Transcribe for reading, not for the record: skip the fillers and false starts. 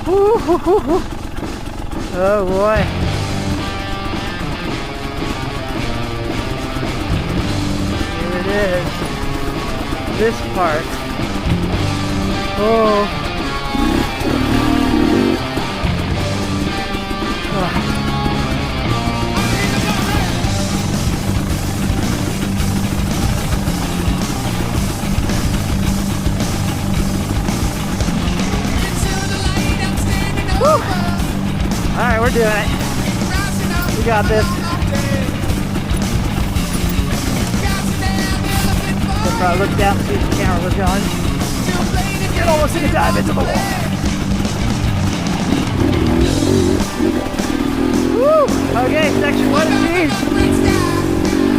Woo-hoo-hoo-hoo. Oh boy. Here it is. This part. Oh. Alright, we're doing it. We got this. We'll probably look down and see if the camera was going. You can almost see a dive into the wall. Woo! Okay, section 1 is